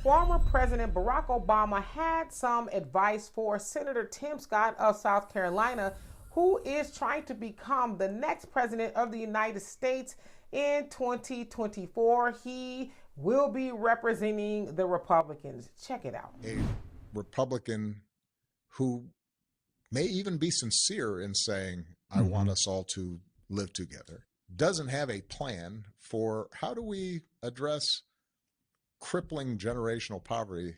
Former President Barack Obama had some advice for Senator Tim Scott of South Carolina, who is trying to become the next president of the United States in 2024. He will be representing the Republicans. Check it out. A Republican who may even be sincere in saying, I want us all to live together, doesn't have a plan for how do we address crippling generational poverty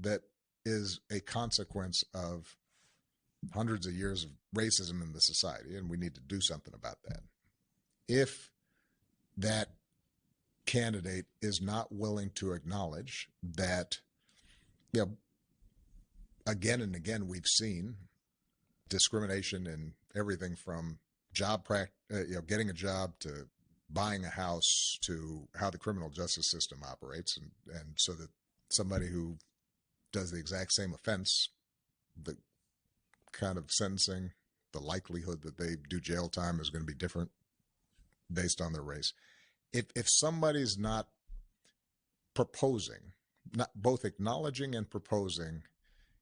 that is a consequence of hundreds of years of racism in the society, and we need to do something about that. If that candidate is not willing to acknowledge that, again and again we've seen discrimination in everything from getting a job to buying a house to how the criminal justice system operates, and so that somebody who does the exact same offense, the kind of sentencing, the likelihood that they do jail time is going to be different based on their race. If somebody's not proposing, not both acknowledging and proposing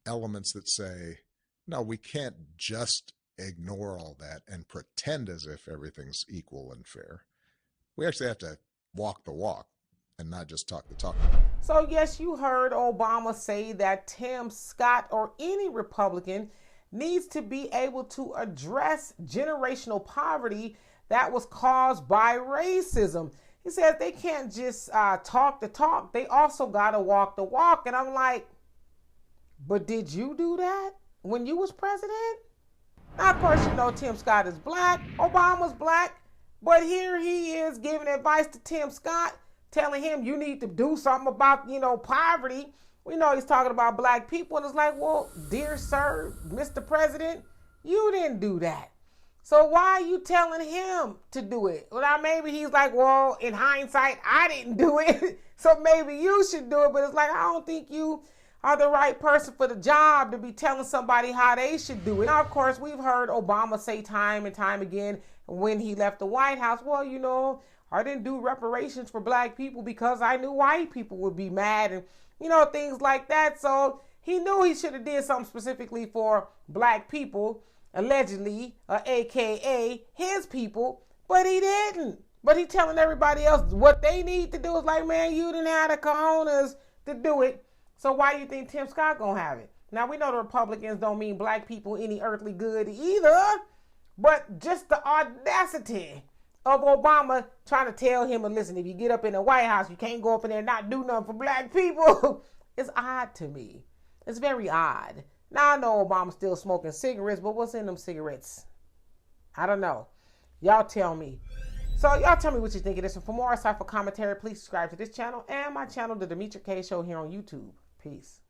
elements that say, no, we can't just ignore all that and pretend as if everything's equal and fair. We actually have to walk the walk and not just talk the talk. So yes, you heard Obama say that Tim Scott or any Republican needs to be able to address generational poverty that was caused by racism. He says they can't just talk the talk. They also got to walk the walk. And I'm like, but did you do that when you was president? Now, of course, you know Tim Scott is black. Obama's black. But here he is giving advice to Tim Scott, telling him you need to do something about, poverty. We know he's talking about black people. And it's like, well, dear sir, Mr. President, you didn't do that. So why are you telling him to do it? Well, now maybe he's like, well, in hindsight, I didn't do it. So maybe you should do it. But it's like, I don't think you are the right person for the job to be telling somebody how they should do it. Now, of course, we've heard Obama say time and time again when he left the White House, well, I didn't do reparations for black people because I knew white people would be mad and, things like that. So he knew he should have did something specifically for black people, allegedly, AKA his people, but he didn't. But he telling everybody else what they need to do. Is like, man, you didn't have the cojones to do it. So why do you think Tim Scott gonna have it? Now, we know the Republicans don't mean black people any earthly good either, but just the audacity of Obama trying to tell him, listen, if you get up in the White House, you can't go up in there and not do nothing for black people. It's odd to me. It's very odd. Now, I know Obama's still smoking cigarettes, but what's in them cigarettes? I don't know. Y'all tell me. So y'all tell me what you think of this. And for more insightful commentary, please subscribe to this channel and my channel, The Demetra Kaye Show, here on YouTube. Peace.